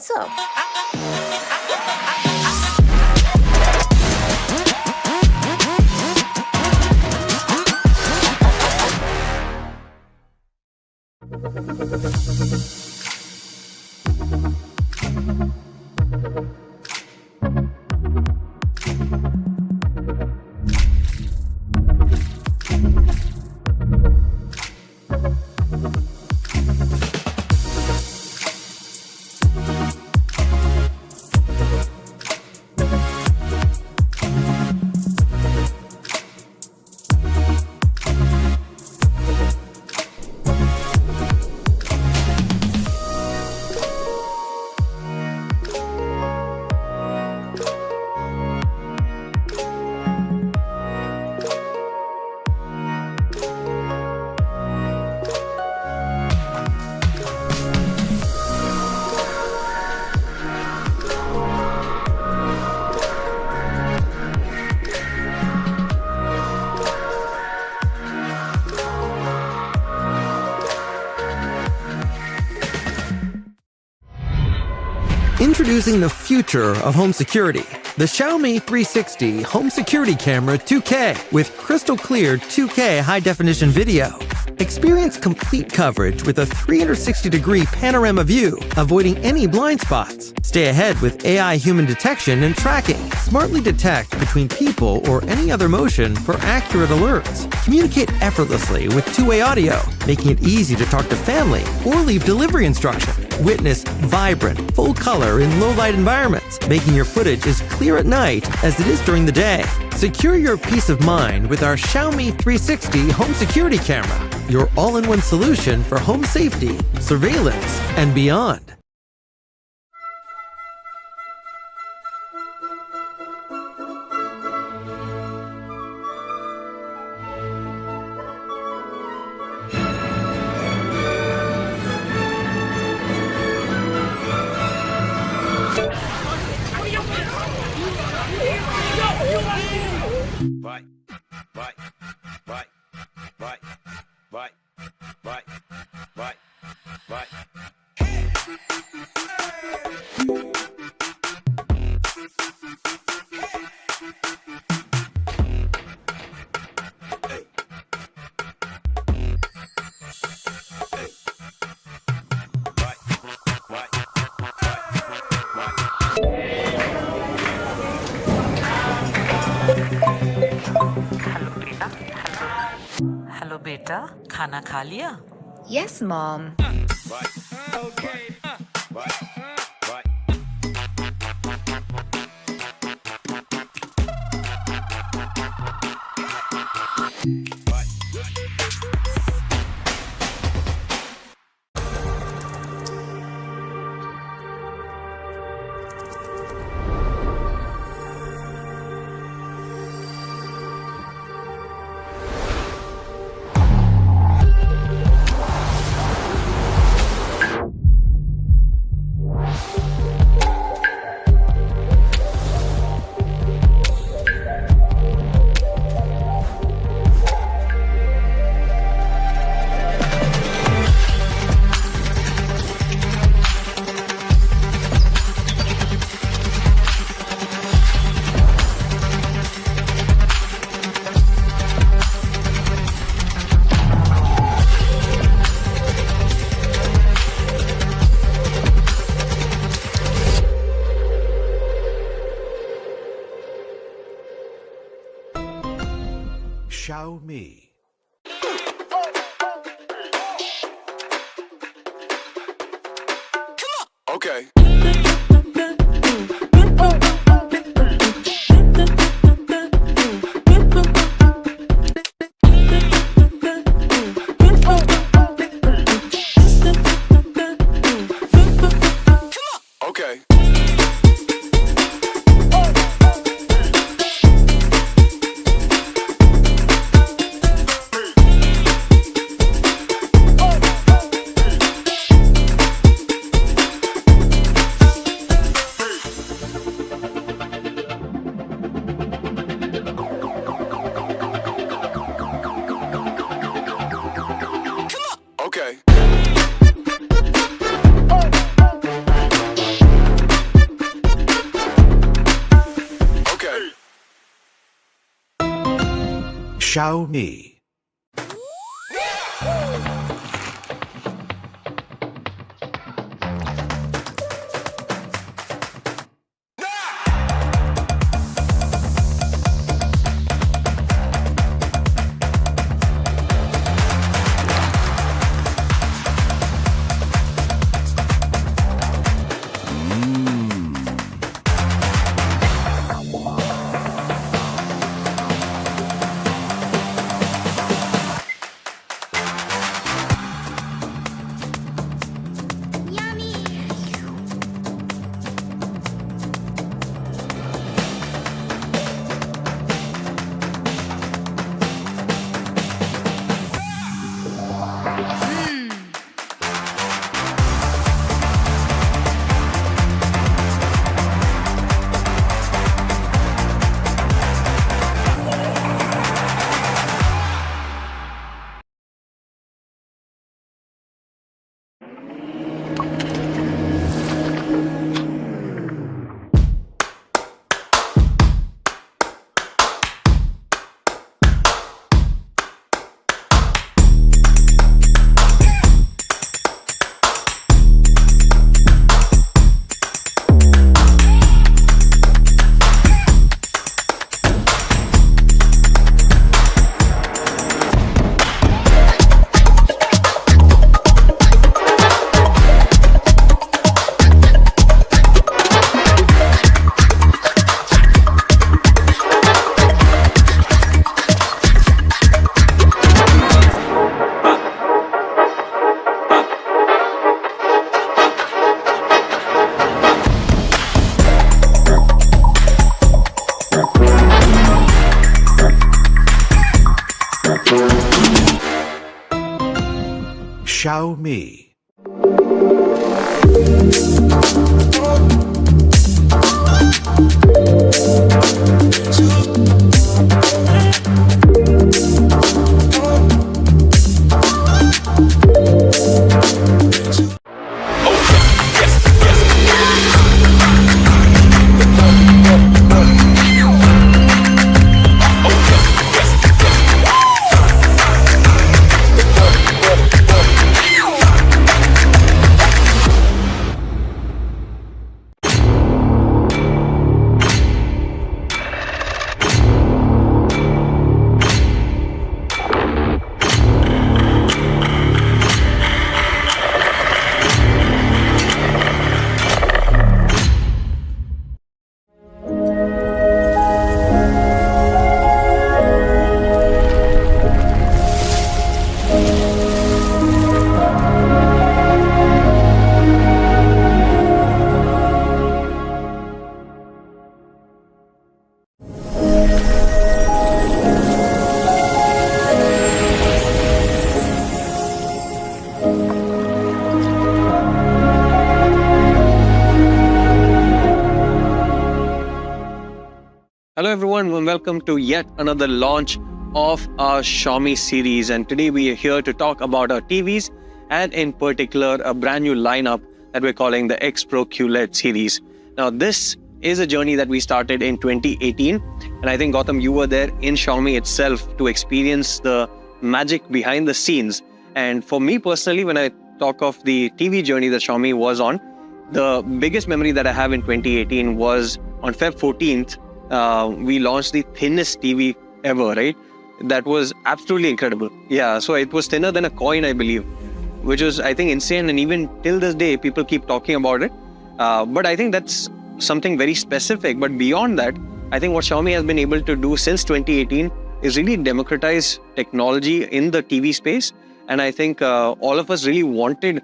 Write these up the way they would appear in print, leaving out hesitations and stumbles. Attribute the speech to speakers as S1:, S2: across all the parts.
S1: What's up?
S2: Introducing the future of home security, the Xiaomi 360 Home Security Camera 2K with crystal clear 2K high-definition video. Experience complete coverage with a 360-degree panorama view, avoiding any blind spots. Stay ahead with AI human detection and tracking. Smartly detect between people or any other motion for accurate alerts. Communicate effortlessly with two-way audio, making it easy to talk to family or leave delivery instructions. Witness vibrant, full color in low-light environments, making your footage as clear at night as it is during the day. Secure your peace of mind with our Xiaomi 360 Home Security Camera, your all-in-one solution for home safety, surveillance, and beyond.
S3: Hello बेटा खाना खा लिया
S1: Yes, Mom.
S4: Xiaomi.
S5: Okay. Okay.
S1: Xiaomi. Xiaomi.
S4: Hello everyone and welcome to yet another launch of our Xiaomi series, and today we are here to talk about our TVs and in particular a brand new lineup that we're calling the X Pro QLED series. Now this is a journey that we started in 2018, and I think Gautam, you were there in Xiaomi itself to experience the magic behind the scenes. And for me personally, when I talk of the TV journey that Xiaomi was on, the biggest memory that I have in 2018 was on Feb 14th. We launched the thinnest TV ever, right? That was absolutely incredible. Yeah, so it was thinner than a coin, I believe, which was, I think, insane. And even till this day, people keep talking about it. But I think that's something very specific. But beyond that, I think what Xiaomi has been able to do since 2018 is really democratize technology in the TV space. And I think all of us really wanted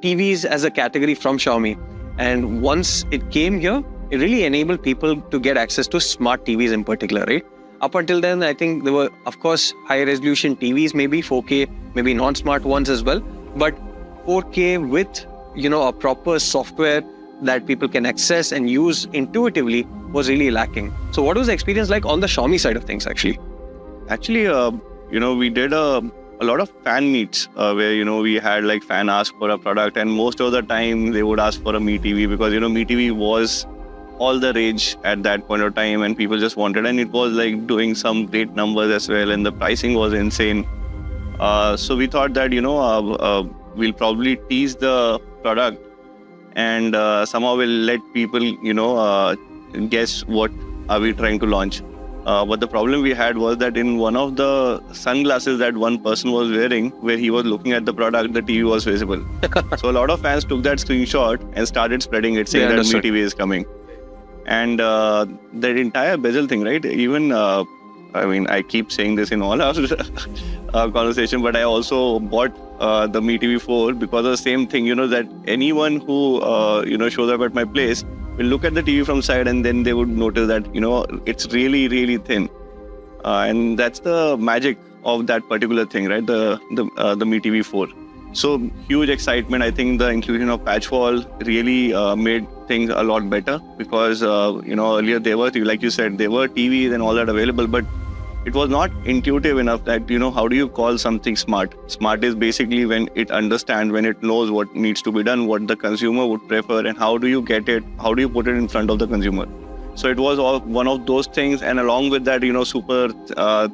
S4: TVs as a category from Xiaomi. And once it came here, it really enabled people to get access to smart TVs in particular, right? Up until then, I think there were, of course, high resolution TVs, maybe 4K, maybe non-smart ones as well. But 4K with, a proper software that people can access and use intuitively was really lacking. So what was the experience like on the Xiaomi side of things, actually?
S6: Actually, we did a lot of fan meets where, we had like fan ask for a product, and most of the time they would ask for a Mi TV because, Mi TV was all the rage at that point of time, and people just wanted, and it was like doing some great numbers as well, and the pricing was insane. So we thought that we'll probably tease the product, and somehow we'll let people guess what are we trying to launch. But the problem we had was that in one of the sunglasses that one person was wearing, where he was looking at the product, the TV was visible. So a lot of fans took that screenshot and started spreading it, saying that Mi TV is coming. And that entire bezel thing, right? Even, I keep saying this in all our conversation, but I also bought the Mi TV 4 because of the same thing, that anyone who, shows up at my place will look at the TV from side, and then they would notice that, it's really, really thin. And that's the magic of that particular thing, right? The Mi TV 4. So huge excitement. I think the inclusion of patch wall really made things a lot better because, earlier they were, like you said, there were TVs and all that available, but it was not intuitive enough that, how do you call something smart? Smart is basically when it understands, when it knows what needs to be done, what the consumer would prefer, and how do you get it, how do you put it in front of the consumer? So it was one of those things, and along with that, super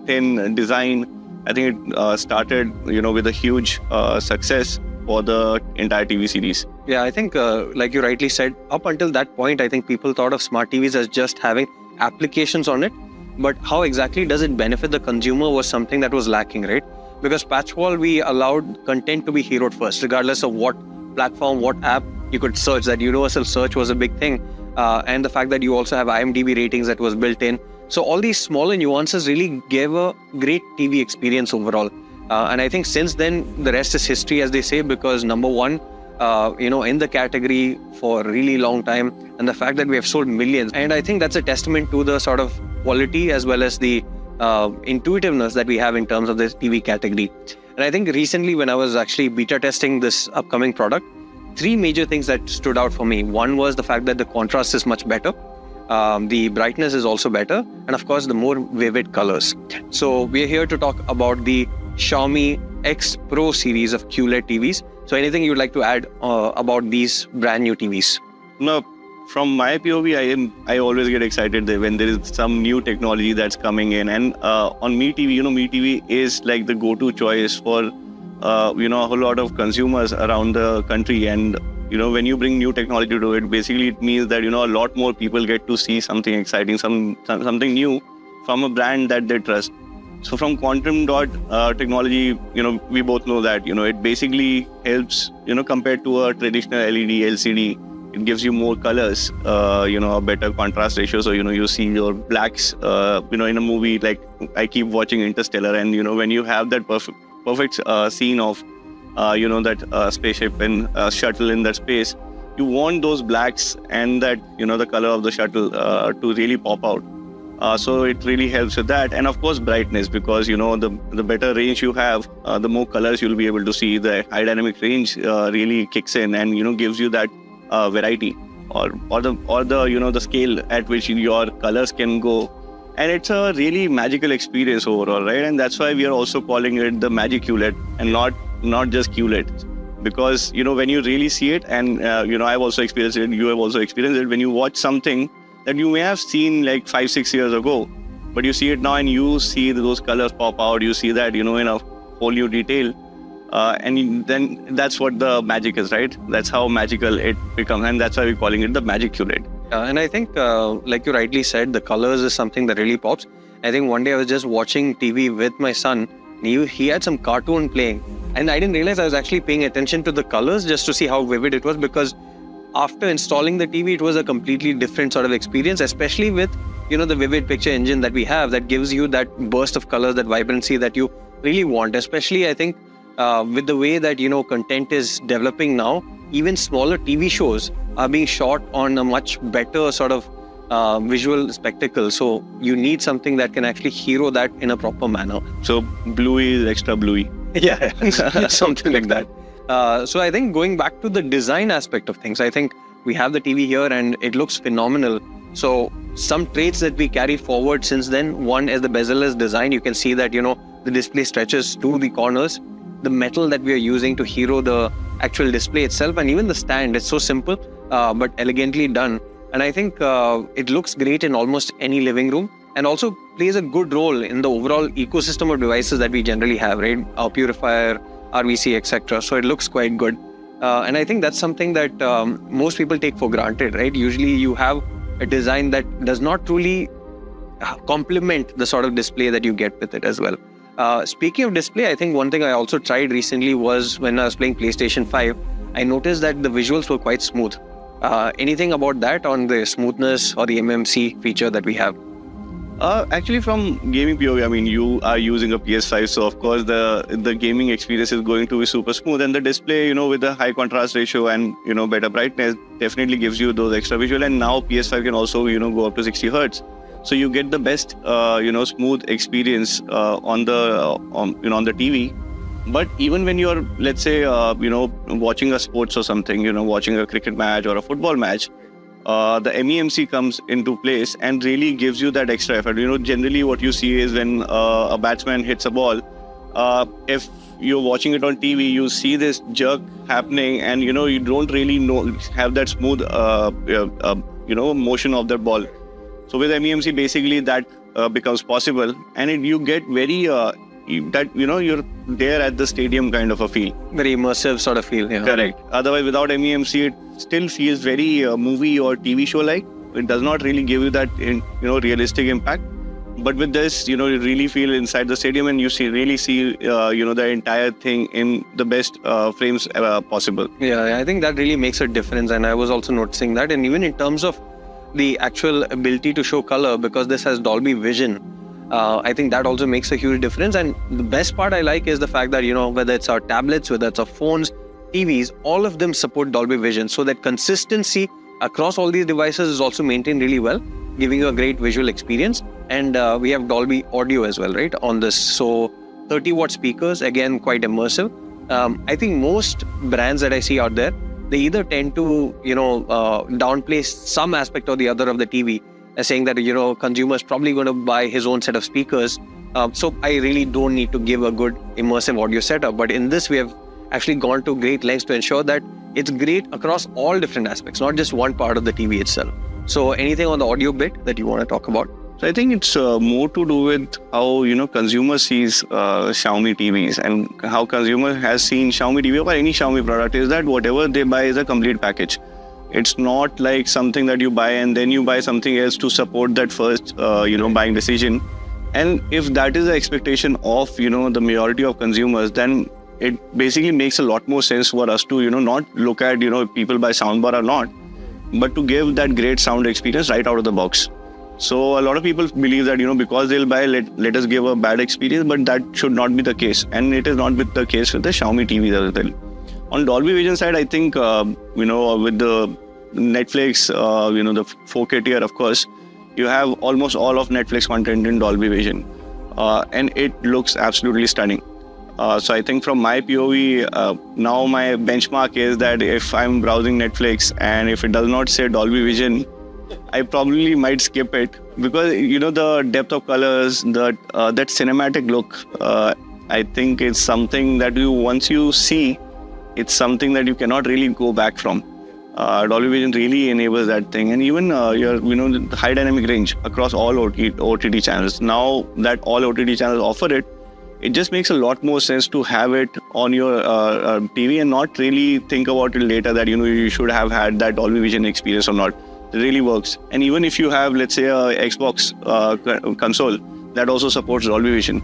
S6: thin design, I think it started, with a huge success for the entire TV series.
S4: Yeah, I think, like you rightly said, up until that point, I think people thought of smart TVs as just having applications on it. But how exactly does it benefit the consumer was something that was lacking, right? Because patch wall, we allowed content to be heroed first, regardless of what platform, what app you could search. That universal search was a big thing. And the fact that you also have IMDb ratings that was built in. So all these smaller nuances really gave a great TV experience overall. And I think since then, the rest is history, as they say, because number one, in the category for a really long time, and the fact that we have sold millions. And I think that's a testament to the sort of quality as well as the intuitiveness that we have in terms of this TV category. And I think recently when I was actually beta testing this upcoming product, three major things that stood out for me. One was the fact that the contrast is much better. The brightness is also better. And of course, the more vivid colors. So we're here to talk about the Xiaomi X Pro series of QLED TVs. So anything you'd like to add about these brand new TVs?
S6: No. From my POV, I always get excited when there is some new technology that's coming in. And on Mi TV, Mi TV is like the go-to choice for, a whole lot of consumers around the country. And, when you bring new technology to it, basically it means that, a lot more people get to see something exciting, something new from a brand that they trust. So from quantum dot technology, we both know that, it basically helps, compared to a traditional LED, LCD. It gives you more colors, a better contrast ratio. So, you see your blacks, in a movie, like I keep watching Interstellar, and, when you have that perfect scene of, that spaceship and shuttle in that space, you want those blacks and that, the color of the shuttle to really pop out. So it really helps with that. And of course, brightness, because, the better range you have, the more colors you'll be able to see. The high dynamic range really kicks in and, gives you that variety or the scale at which your colors can go, and it's a really magical experience overall, right? And that's why we are also calling it the MagiQLED and not just QLED, because when you really see it, and I've also experienced it, you have also experienced it, when you watch something that you may have seen like 5-6 years ago, but you see it now and you see those colors pop out, you see that in a whole new detail. And then that's what the magic is, right? That's how magical it becomes, and that's why we're calling it the MagiQLED.
S4: And I think, like you rightly said, the colors is something that really pops. I think one day I was just watching TV with my son. He had some cartoon playing, and I didn't realize I was actually paying attention to the colors just to see how vivid it was, because after installing the TV, it was a completely different sort of experience, especially with, the vivid picture engine that we have that gives you that burst of colors, that vibrancy that you really want. Especially, I think, with the way that, content is developing now, even smaller TV shows are being shot on a much better sort of visual spectacle. So you need something that can actually hero that in a proper manner.
S6: So bluey is extra bluey.
S4: Yeah, something like that. So I think going back to the design aspect of things, I think we have the TV here and it looks phenomenal. So some traits that we carry forward since then, one is the bezel-less design. You can see that, the display stretches to the corners. The metal that we are using to hero the actual display itself, and even the stand, it's so simple but elegantly done. And I think it looks great in almost any living room, and also plays a good role in the overall ecosystem of devices that we generally have, right? Our purifier, RVC, etc. So it looks quite good. And I think that's something that most people take for granted, right? Usually you have a design that does not truly complement the sort of display that you get with it as well. Speaking of display, I think one thing I also tried recently was when I was playing PlayStation 5, I noticed that the visuals were quite smooth. Anything about that on the smoothness or the MMC feature that we have?
S6: Actually, from gaming POV, I mean, you are using a PS5, so of course the gaming experience is going to be super smooth, and the display, with the high contrast ratio and better brightness, definitely gives you those extra visual. And now PS5 can also go up to 60 Hertz, so you get the best smooth experience on the TV. But even when you're, let's say, watching a sports or something, watching a cricket match or a football match, the MEMC comes into place and really gives you that extra effort. Generally what you see is when a batsman hits a ball, if you're watching it on TV, you see this jerk happening, and you don't really have that smooth motion of the ball. So with MEMC, basically that becomes possible, and you get very you're there at the stadium kind of a feel.
S4: Very immersive sort of feel. Yeah.
S6: Correct. Otherwise, without MEMC, it still feels very movie or TV show like. It does not really give you that realistic impact. But with this, you really feel inside the stadium, and you really see the entire thing in the best frames possible.
S4: Yeah, I think that really makes a difference, and I was also noticing that. And even in terms of the actual ability to show color, because this has Dolby Vision, I think that also makes a huge difference. And the best part I like is the fact that, whether it's our tablets, whether it's our phones, TVs, all of them support Dolby Vision. So that consistency across all these devices is also maintained really well, giving you a great visual experience. And we have Dolby Audio as well, right, on this. So 30-watt speakers, again, quite immersive. I think most brands that I see out there, they either tend to, downplay some aspect or the other of the TV, saying that, consumer's probably going to buy his own set of speakers. So I really don't need to give a good immersive audio setup. But in this, we have actually gone to great lengths to ensure that it's great across all different aspects, not just one part of the TV itself. So anything on the audio bit that you want to talk about?
S6: So I think it's more to do with how, consumer sees Xiaomi TVs, and how consumer has seen Xiaomi TV or any Xiaomi product is that whatever they buy is a complete package. It's not like something that you buy and then you buy something else to support that first, buying decision. And if that is the expectation of, the majority of consumers, then it basically makes a lot more sense for us to, not look at, if people buy soundbar or not, but to give that great sound experience right out of the box. So a lot of people believe that, because they'll buy, let us give a bad experience, but that should not be the case. And it is not the case with the Xiaomi TVs as well. On Dolby Vision side, I think, with the Netflix, the 4K tier, of course, you have almost all of Netflix content in Dolby Vision. And it looks absolutely stunning. So I think from my POV, now my benchmark is that if I'm browsing Netflix and if it does not say Dolby Vision, I probably might skip it, because, the depth of colors, that cinematic look, I think it's something that once you see, it's something that you cannot really go back from. Dolby Vision really enables that thing, and even the high dynamic range across all OTT channels. Now that all OTT channels offer it, it just makes a lot more sense to have it on your TV and not really think about it later that you should have had that Dolby Vision experience or not. It really works. And even if you have, let's say, a Xbox console that also supports Dolby Vision,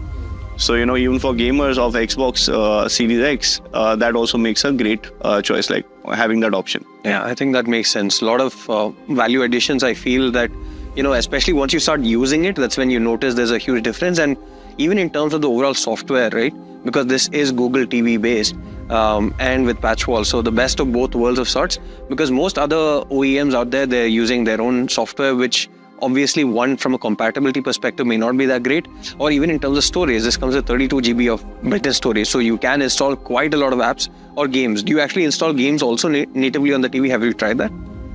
S6: so even for gamers of Xbox Series X, that also makes a great choice, like having that option.
S4: Yeah, I think that makes sense. A lot of value additions. I feel that, especially once you start using it, that's when you notice there's a huge difference. And even in terms of the overall software, right? Because this is Google TV based, and with patch wall, so the best of both worlds of sorts. Because most other OEMs out there, they're using their own software, which obviously, one, from a compatibility perspective, may not be that great, or even in terms of storage. This comes with 32 GB of built-in storage, so you can install quite a lot of apps or games. Do you actually install games also natively on the TV? Have you tried that?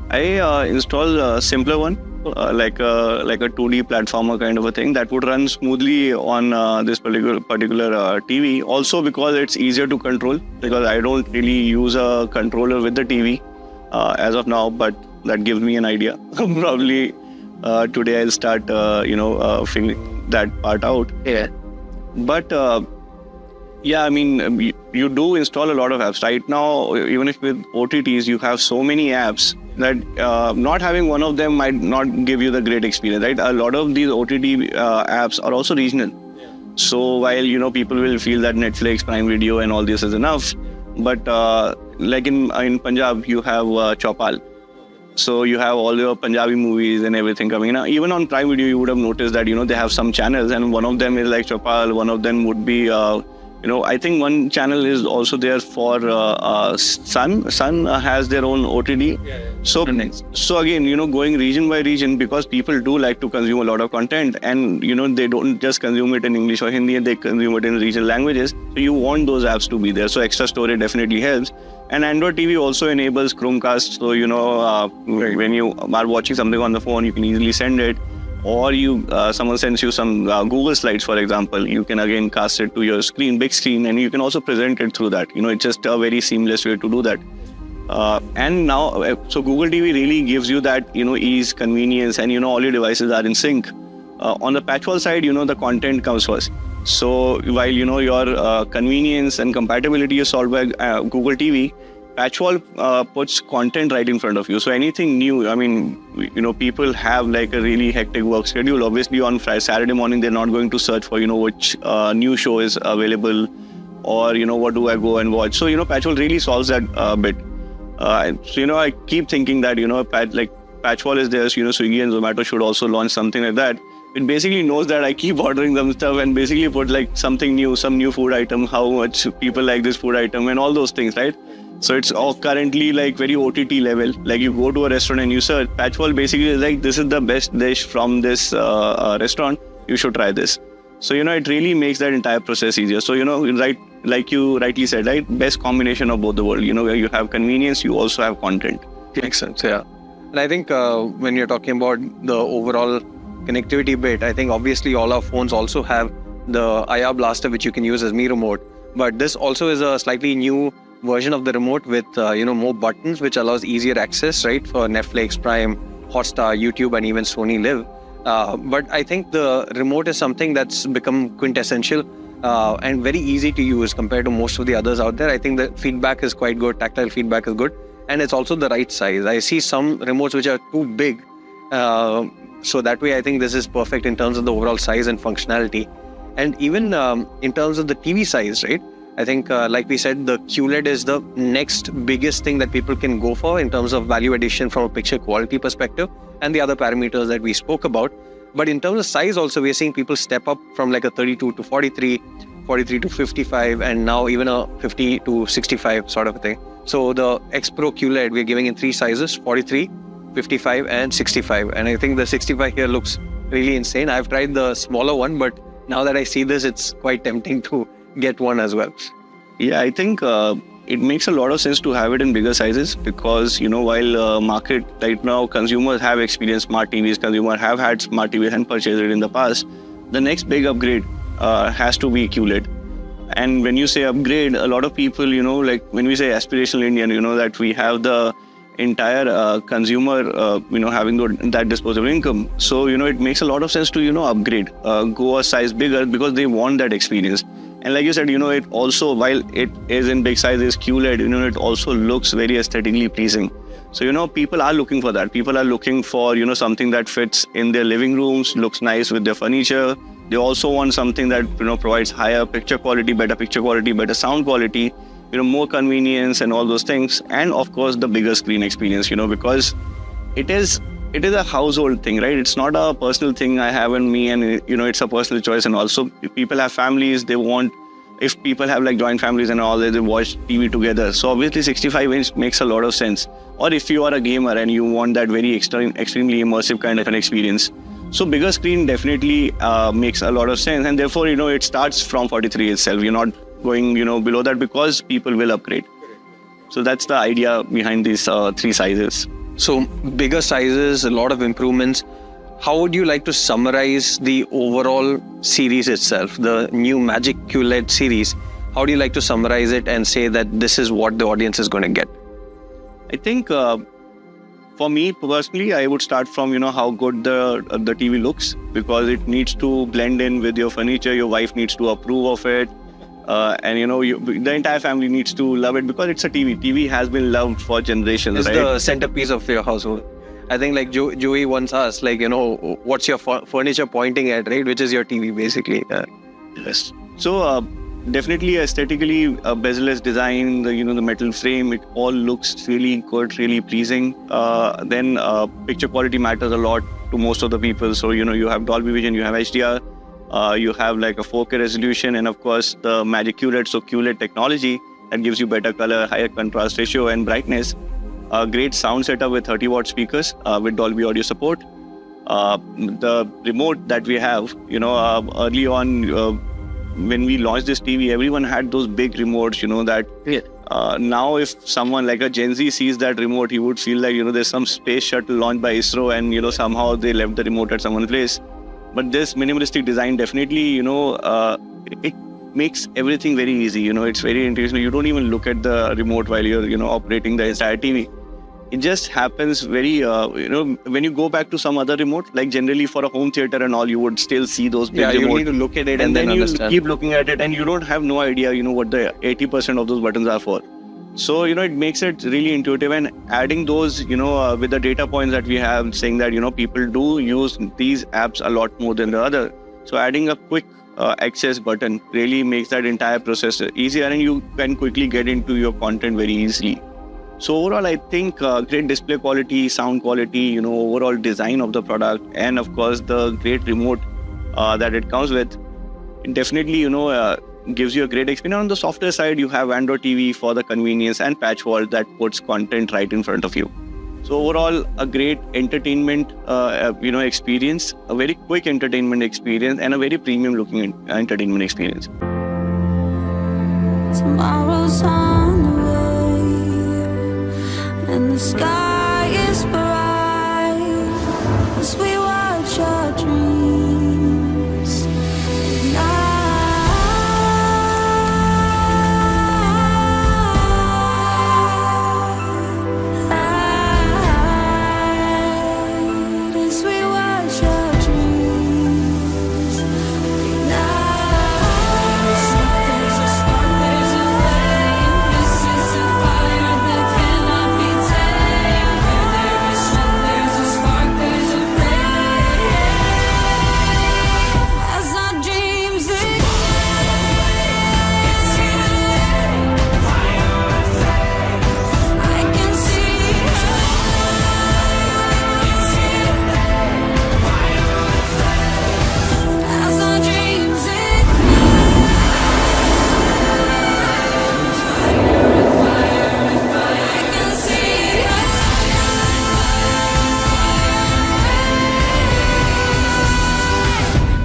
S6: I installed a simpler one, like a 2D platformer kind of a thing that would run smoothly on this particular TV. Also because it's easier to control, because I don't really use a controller with the TV as of now, but that gives me an idea. Probably today I'll start, figuring that part out.
S4: Yeah.
S6: But yeah, I mean, you do install a lot of apps. Right now, even if with OTTs, you have so many apps that not having one of them might not give you the great experience, right? A lot of these OTT apps are also regional. So while, people will feel that Netflix, Prime Video and all this is enough, but like in Punjab, you have Chaupal. So you have all your Punjabi movies and everything coming in. Even on Prime Video, you would have noticed that, they have some channels, and one of them is like Chaupal, one of them would be, I think one channel is also there for Sun. Sun has their own OTT. So again, going region by region, because people do like to consume a lot of content, and, they don't just consume it in English or Hindi, they consume it in regional languages. So you want those apps to be there. So extra storage definitely helps. And Android TV also enables Chromecast. So, when you are watching something on the phone, you can easily send it. Or someone sends you some Google Slides, for example, you can again cast it to your screen, big screen, and you can also present it through that. It's just a very seamless way to do that. And now, so Google TV really gives you that, ease, convenience, and, all your devices are in sync. On the patchwork side, the content comes first. So while, your convenience and compatibility is solved by Google TV, Patchwall puts content right in front of you. So anything new, I mean, people have like a really hectic work schedule. Obviously on Saturday morning, they're not going to search for, which new show is available, or, what do I go and watch. So, Patchwall really solves that bit. So, I keep thinking that, Patchwall is there, Swiggy and Zomato should also launch something like that. It basically knows that I keep ordering them stuff and basically put like something new, some new food item, how much people like this food item and all those things, right? So it's all currently like very OTT level. Like you go to a restaurant and you search, Patchwall basically is like, this is the best dish from this restaurant, you should try this. So, it really makes that entire process easier. So, right, like you rightly said, right, best combination of both the world, where you have convenience, you also have content.
S4: Makes sense, yeah. And I think when you're talking about the overall connectivity bit, I think obviously all our phones also have the IR blaster, which you can use as Mi Remote. But this also is a slightly new version of the remote with, more buttons, which allows easier access, right, for Netflix, Prime, Hotstar, YouTube, and even Sony Live. But I think the remote is something that's become quintessential and very easy to use compared to most of the others out there. I think the feedback is quite good, tactile feedback is good, and it's also the right size. I see some remotes which are too big. So that way, I think this is perfect in terms of the overall size and functionality. And even in terms of the TV size, right? I think, like we said, the QLED is the next biggest thing that people can go for in terms of value addition from a picture quality perspective and the other parameters that we spoke about. But in terms of size also, we're seeing people step up from like a 32 to 43, 43 to 55, and now even a 50 to 65 sort of a thing. So the X Pro QLED, we're giving in 3 sizes, 43, 55 and 65. And I think the 65 here looks really insane. I've tried the smaller one, but now that I see this, it's quite tempting to get one as well.
S6: Yeah, I think it makes a lot of sense to have it in bigger sizes because, while market right now, consumers have experienced smart TVs, consumers have had smart TVs and purchased it in the past, the next big upgrade has to be QLED. And when you say upgrade, a lot of people, like when we say aspirational Indian, that we have the entire consumer, having that disposable income. So, it makes a lot of sense to, upgrade, go a size bigger because they want that experience. And like you said, it also, while it is in big sizes, QLED, it also looks very aesthetically pleasing. So, people are looking for that. People are looking for, something that fits in their living rooms, looks nice with their furniture. They also want something that, provides higher picture quality, better sound quality, more convenience and all those things. And of course, the bigger screen experience, because it is a household thing, right? It's not a personal thing I have in me and, it's a personal choice. And also people have families, they want, if people have like joint families and all, they watch TV together. So obviously 65 inch makes a lot of sense. Or if you are a gamer and you want that very extremely immersive kind of an experience. So bigger screen definitely makes a lot of sense. And therefore, it starts from 43 itself. You're not going, below that because people will upgrade. So that's the idea behind these 3 sizes.
S4: So bigger sizes, a lot of improvements. How would you like to summarize the overall series itself, the new MagiQLED series? How do you like to summarize it and say that this is what the audience is going to get?
S6: I think For me personally, I would start from how good the TV looks, because it needs to blend in with your furniture. Your wife needs to approve of it, and the entire family needs to love it, because it's a TV. TV has been loved for generations.
S4: It's
S6: right?
S4: the centerpiece of your household. I think like Joey once asked, like, what's your furniture pointing at, right? Which is your TV basically.
S6: Yes. So definitely aesthetically, bezel-less design, the metal frame, it all looks really good, really pleasing. Then picture quality matters a lot to most of the people. So you have Dolby Vision, you have HDR, you have like a 4K resolution, and of course the MagiQLED, so QLED technology that gives you better color, higher contrast ratio and brightness. Great sound setup with 30-watt speakers with Dolby audio support. The remote that we have, early on, when we launched this TV, everyone had those big remotes, that now if someone like a Gen Z sees that remote, he would feel like, there's some space shuttle launched by ISRO and, somehow they left the remote at someone's place. But this minimalistic design definitely, it makes everything very easy. It's very interesting. You don't even look at the remote while you're, operating the entire TV. It just happens very, when you go back to some other remote, like generally for a home theater and all, you would still see those big remotes.
S4: You need to look at it and then
S6: you
S4: understand.
S6: keep looking at it and you don't have no idea, what the 80% of those buttons are for. So, it makes it really intuitive, and adding those, with the data points that we have saying that, people do use these apps a lot more than the other. So adding a quick access button really makes that entire process easier, and you can quickly get into your content very easily. So overall, I think great display quality, sound quality, overall design of the product, and of course the great remote that it comes with, it definitely, gives you a great experience. On the software side, you have Android TV for the convenience and patch walls that puts content right in front of you. So overall, a great entertainment, experience, a very quick entertainment experience, and a very premium looking entertainment experience.
S7: Tomorrow's on the way, and the sky is bright as we watch our dreams ignite, as we watch our dreams ignite. There's a spark, there's a flame. This is a fire that cannot be tamed. Where there is smoke, there's a spark, there's a flame. As our dreams ignite, it's here today. I can see it's here today. As our dreams I can see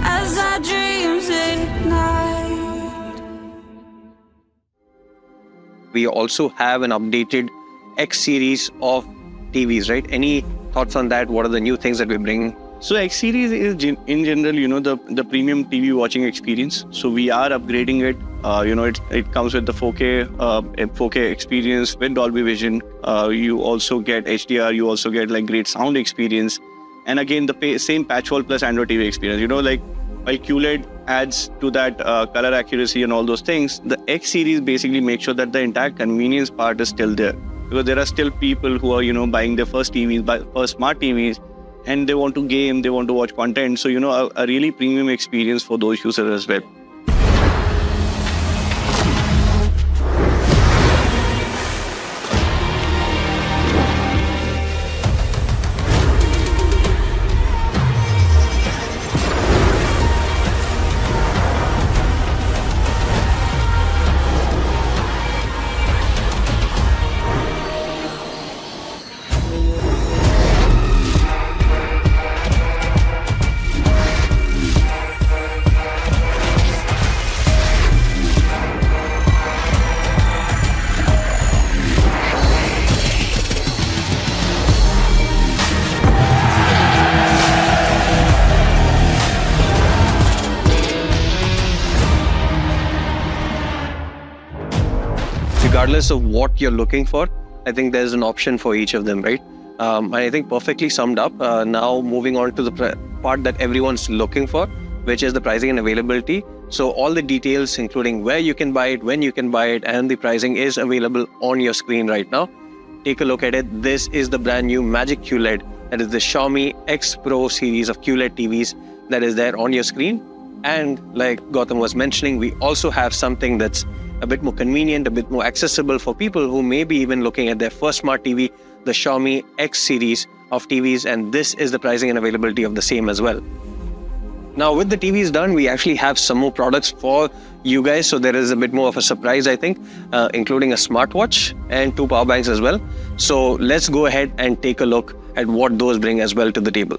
S7: as our dreams ignite.
S4: We also have an updated X series of TVs, right? Any thoughts on that? What are the new things that we're bringing?
S6: So X series is in general, the premium TV watching experience. So we are upgrading it. It comes with the 4K experience with Dolby Vision. You also get HDR. You also get like great sound experience, and again the same patch wall plus Android TV experience. While QLED adds to that color accuracy and all those things, the X series basically makes sure that the entire convenience part is still there, because there are still people who are buying their first TVs, first smart TVs, and they want to game, they want to watch content. So a really premium experience for those users as well. Regardless of what you're looking for, I think there's an option for each of them, right?
S4: I think perfectly summed up. Now moving on to the part that everyone's looking for, which is the pricing and availability. So all the details, including where you can buy it, when you can buy it, and the pricing is available on your screen right now. Take a look at it. This is the brand new MagiQLED. That is the Xiaomi X Pro series of QLED TVs that is there on your screen. And like Gautam was mentioning, we also have something that's a bit more convenient, a bit more accessible for people who may be even looking at their first smart TV, the Xiaomi X series of TVs, and this is the pricing and availability of the same as well. Now with the TVs done, we actually have some more products for you guys, so there is a bit more of a surprise, I think, including a smartwatch and 2 power banks as well. So let's go ahead and take a look at what those bring as well to the table.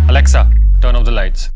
S8: Alexa, turn off the lights.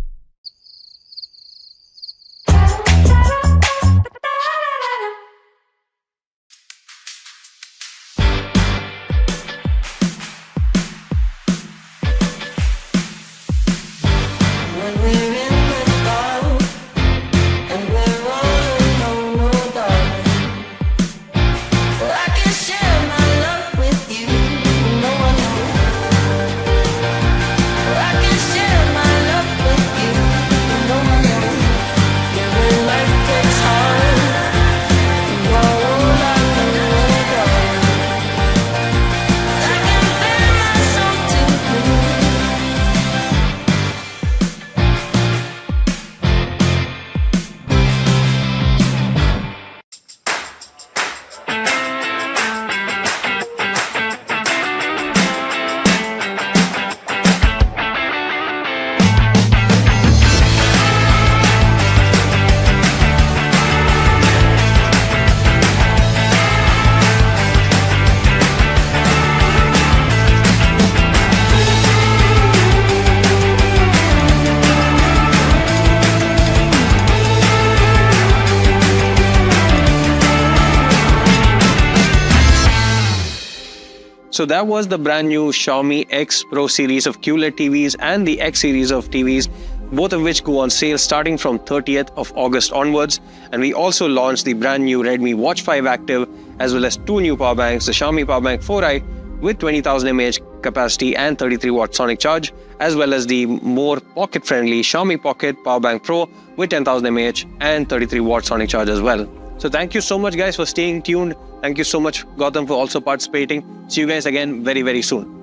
S4: So that was the brand new Xiaomi X Pro series of QLED TVs and the X series of TVs, both of which go on sale starting from 30th of August onwards. And we also launched the brand new Redmi Watch 5 Active, as well as 2 new power banks, the Xiaomi Power Bank 4i with 20,000 mAh capacity and 33 watt sonic charge, as well as the more pocket friendly Xiaomi Pocket Power Bank Pro with 10,000 mAh and 33 watt sonic charge as well. So thank you so much guys for staying tuned. Thank you so much Gautam for also participating. See you guys again very, very soon.